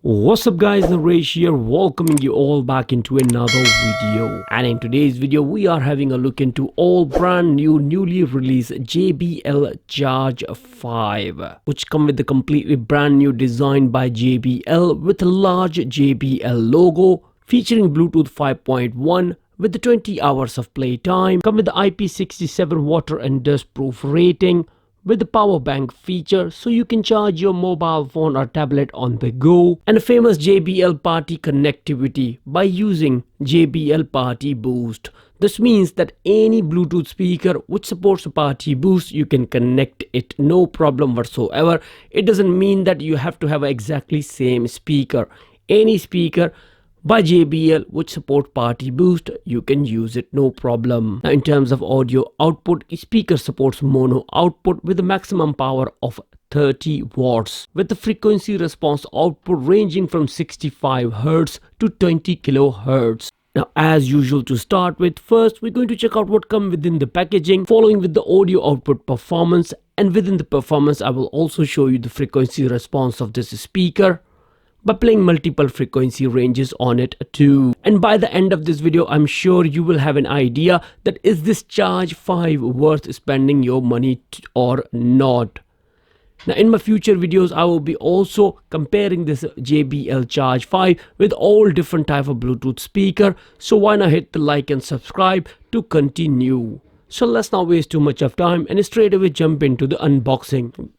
What's up guys, Naresh here, welcoming you all back into another video. And in today's video we are having a look into all brand new newly released JBL Charge 5, which come with the completely brand new design by JBL with a large JBL logo, featuring Bluetooth 5.1 with the 20 hours of playtime, come with the IP67 water and dustproof rating, with the Powerbank feature so you can charge your mobile phone or tablet on the go, and a famous JBL party connectivity by using JBL Party Boost. This means that any Bluetooth speaker which supports a party boost, you can connect it no problem whatsoever. It doesn't mean that you have to have exactly same speaker. Any speaker by JBL which support party boost, you can use it no problem. Now in terms of audio output, speaker supports mono output with a maximum power of 30 watts with the frequency response output ranging from 65 Hz to 20 kHz. Now as usual, to start with, first we're going to check out what comes within the packaging, following with the audio output performance, and within the performance I will also show you the frequency response of this speaker by playing multiple frequency ranges on it too. And by the end of this video, I'm sure you will have an idea that is this Charge 5 worth spending your money or not. Now in my future videos, I will be also comparing this JBL Charge 5 with all different type of Bluetooth speaker. So why not hit the like and subscribe to continue. So let's not waste too much of time and straight away jump into the unboxing.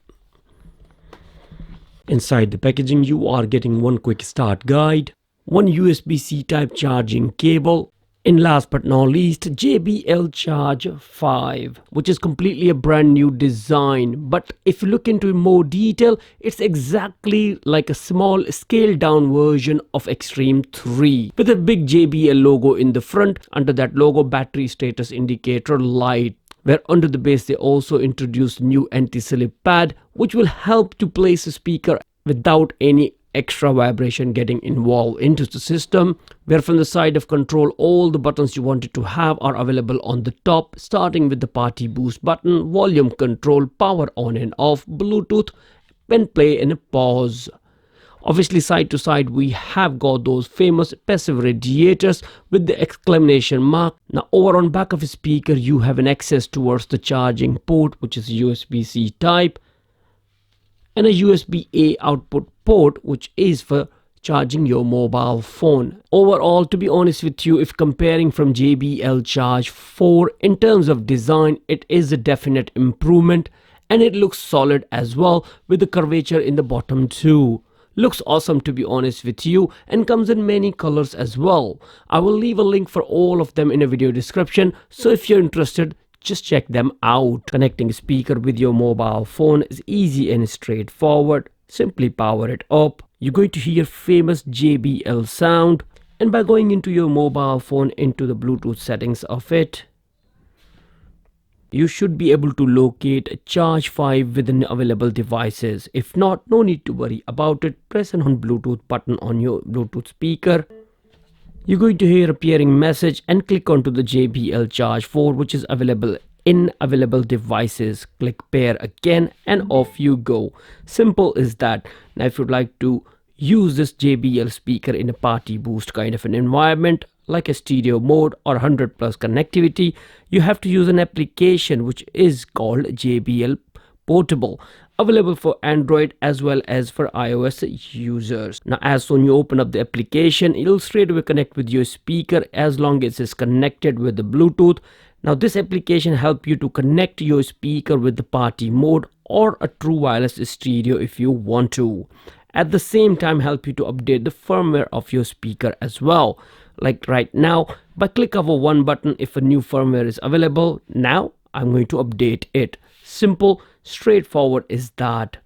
Inside the packaging, you are getting one quick start guide, one USB-C type charging cable, and last but not least, JBL Charge 5, which is completely a brand new design. But if you look into more detail, it's exactly like a small scaled down version of Extreme 3 with a big JBL logo in the front. Under that logo, battery status indicator light, where under the base they also introduced new anti-slip pad which will help to place a speaker without any extra vibration getting involved into the system. Where from the side of control, all the buttons you wanted to have are available on the top, starting with the party boost button, volume control, power on and off, Bluetooth, pen play and a pause. Obviously side to side we have got those famous passive radiators with the exclamation mark. Now over on back of a speaker you have an access towards the charging port, which is USB-C type, and a USB-A output port which is for charging your mobile phone. Overall, to be honest with you, if comparing from JBL Charge 4 in terms of design, it is a definite improvement, and it looks solid as well with the curvature in the bottom too. Looks awesome to be honest with you, and comes in many colors as well. I will leave a link for all of them in a video description, so if you're interested, just check them out. Connecting a speaker with your mobile phone is easy and straightforward. Simply power it up. You're going to hear famous JBL sound, and by going into your mobile phone into the Bluetooth settings of it, you should be able to locate Charge 5 within available devices. If not, no need to worry about it. Press an on Bluetooth button on your Bluetooth speaker. You're going to hear appearing message and click onto the JBL Charge 4, which is available in available devices. Click pair again and off you go. Simple is that. Now if you'd like to use this JBL speaker in a party boost kind of an environment, like a stereo mode or 100 plus connectivity, you have to use an application which is called JBL Portable, available for Android as well as for iOS users. Now as soon you open up the application, it'll straight away connect with your speaker as long as it's connected with the Bluetooth. Now this application helps you to connect your speaker with the party mode or a true wireless stereo if you want to. At the same time help you to update the firmware of your speaker as well. Like right now, by click of one button, if a new firmware is available, now I'm going to update it. Simple, straightforward is that.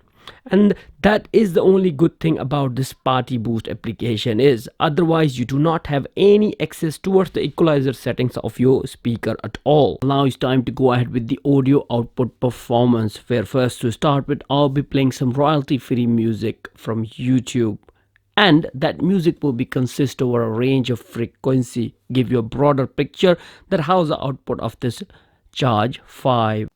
And that is the only good thing about this party boost application is, otherwise you do not have any access towards the equalizer settings of your speaker at all. Now it's time to go ahead with the audio output performance, where first to start with I'll be playing some royalty free music from YouTube. And that music will be consist over a range of frequency, give you a broader picture that how's the output of this Charge 5.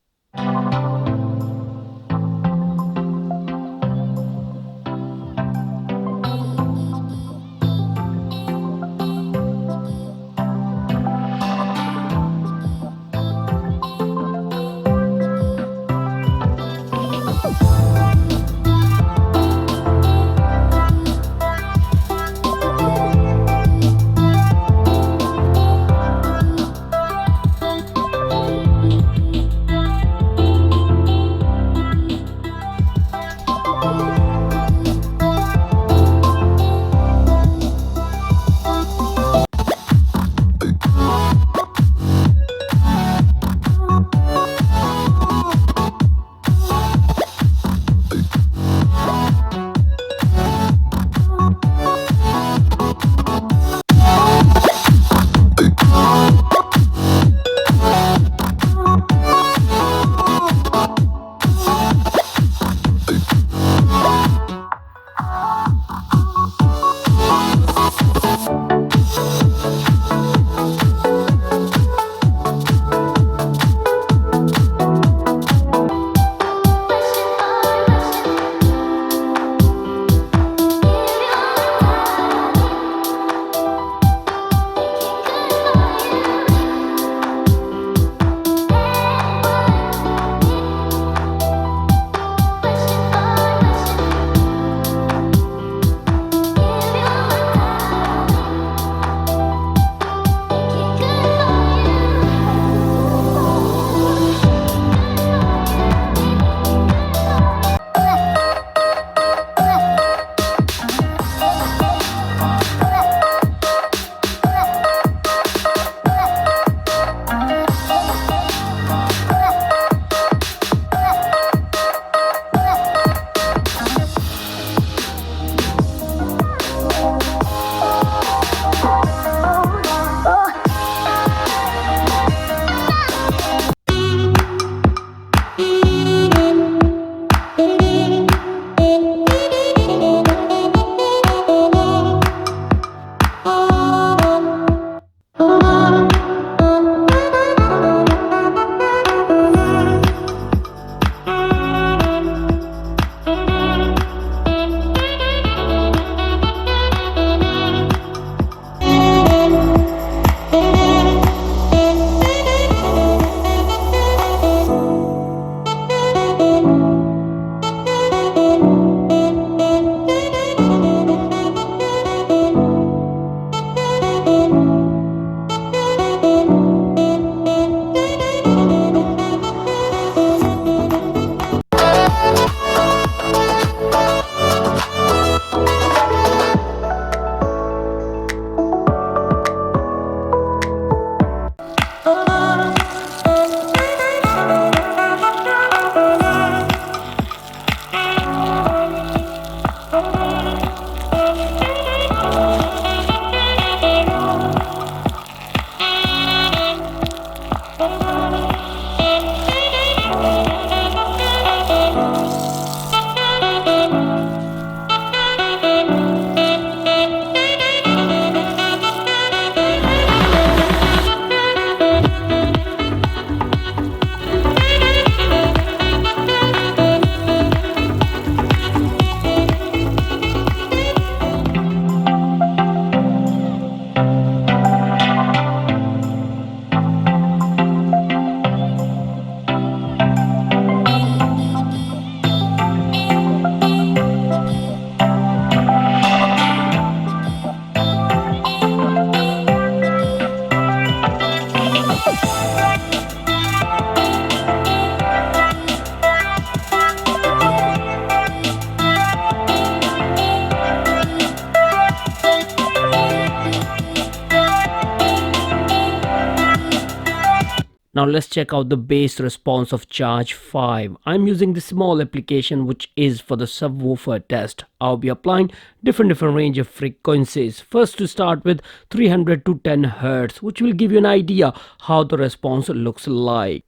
Now let's check out the bass response of Charge 5. I'm using the small application which is for the subwoofer test. I'll be applying different range of frequencies. First, to start with 300 to 10 Hz, which will give you an idea how the response looks like.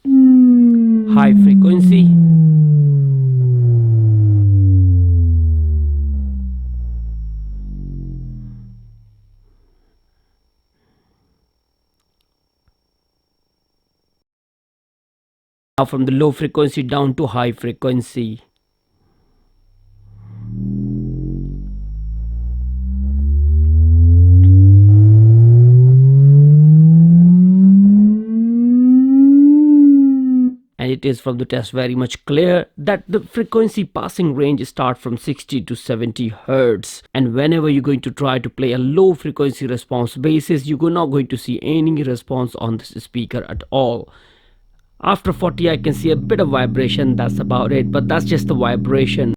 High frequency. Now from the low frequency down to high frequency. And it is from the test very much clear that the frequency passing range starts from 60 to 70 Hz. And whenever you're going to try to play a low frequency response basis, you're not going to see any response on this speaker at all. After 40 I can see a bit of vibration, that's about it, but that's just the vibration.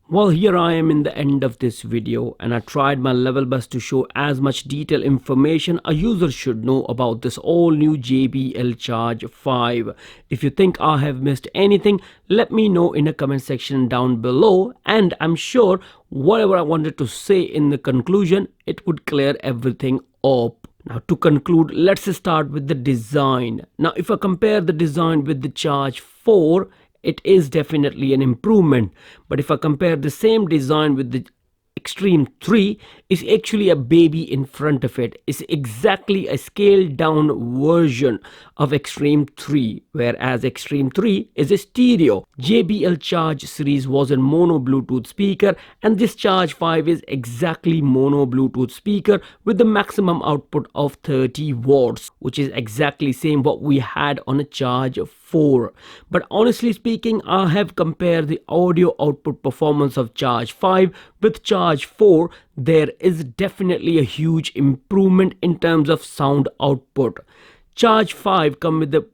Well, here I am in the end of this video, and I tried my level best to show as much detailed information a user should know about this all new JBL Charge 5. If you think I have missed anything, let me know in the comment section down below, and I'm sure whatever I wanted to say in the conclusion, it would clear everything up. Now to conclude, let's start with the design. Now if I compare the design with the Charge 4, it is definitely an improvement. But if I compare the same design with the Extreme 3, is actually a baby in front of it. It's exactly a scaled down version of Extreme 3, whereas Extreme 3 is a stereo. JBL Charge series was a mono Bluetooth speaker, and this Charge 5 is exactly mono Bluetooth speaker with the maximum output of 30 watts, which is exactly same what we had on a Charge 4. But honestly speaking, I have compared the audio output performance of Charge 5 with Charge 4. There is definitely a huge improvement in terms of sound output. Charge 5 come with the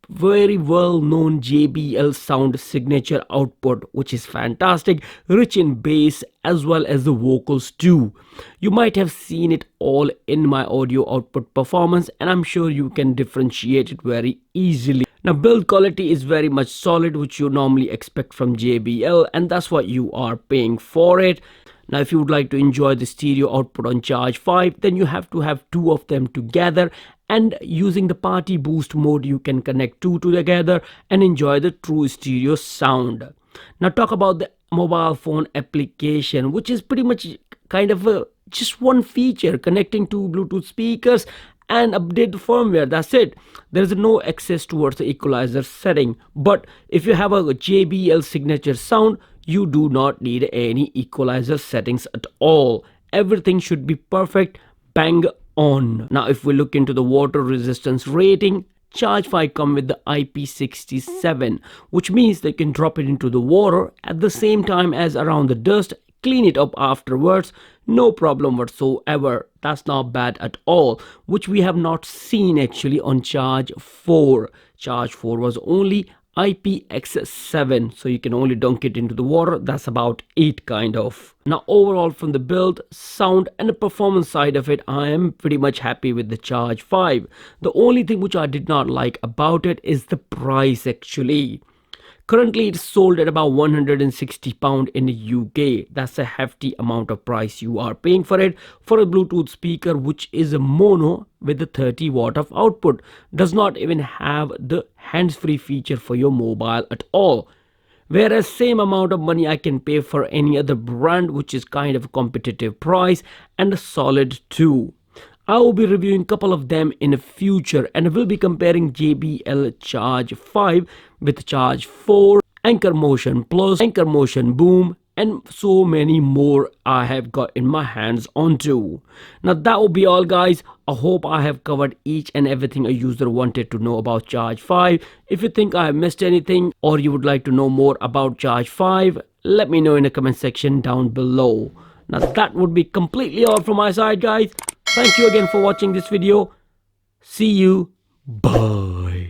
very well known JBL sound signature output, which is fantastic, rich in bass as well as the vocals too. You might have seen it all in my audio output performance, and I'm sure you can differentiate it very easily. Now build quality is very much solid, which you normally expect from JBL, and that's what you are paying for it. Now if you would like to enjoy the stereo output on Charge 5, then you have to have two of them together, and using the party boost mode you can connect two together and enjoy the true stereo sound. Now talk about the mobile phone application, which is pretty much kind of just one feature, connecting two Bluetooth speakers and update the firmware. That's it. There is no access towards the equalizer setting. But if you have a JBL signature sound, you do not need any equalizer settings at all. Everything should be perfect, bang on. Now if we look into the water resistance rating, Charge 5 come with the IP67, which means they can drop it into the water at the same time as around the dust, clean it up afterwards, no problem whatsoever. That's not bad at all, which we have not seen actually on Charge 4. Charge 4 was only IPX7, so you can only dunk it into the water. That's about it kind of. Now overall, from the build, sound and the performance side of it, I am pretty much happy with the Charge 5. The only thing which I did not like about it is the price actually. Currently it's sold at about £160 in the UK. That's a hefty amount of price you are paying for it, for a Bluetooth speaker which is a mono with a 30 watt of output. Does not even have the hands-free feature for your mobile at all. Whereas same amount of money I can pay for any other brand which is kind of a competitive price and solid too. I will be reviewing a couple of them in the future, and will be comparing JBL Charge 5 with Charge 4, Anchor Motion Plus, Anchor Motion Boom, and so many more I have got in my hands onto. Now that will be all guys. I hope I have covered each and everything a user wanted to know about Charge 5. If you think I have missed anything or you would like to know more about Charge 5, let me know in the comment section down below. Now that would be completely all from my side guys. Thank you again for watching this video. See you. Bye.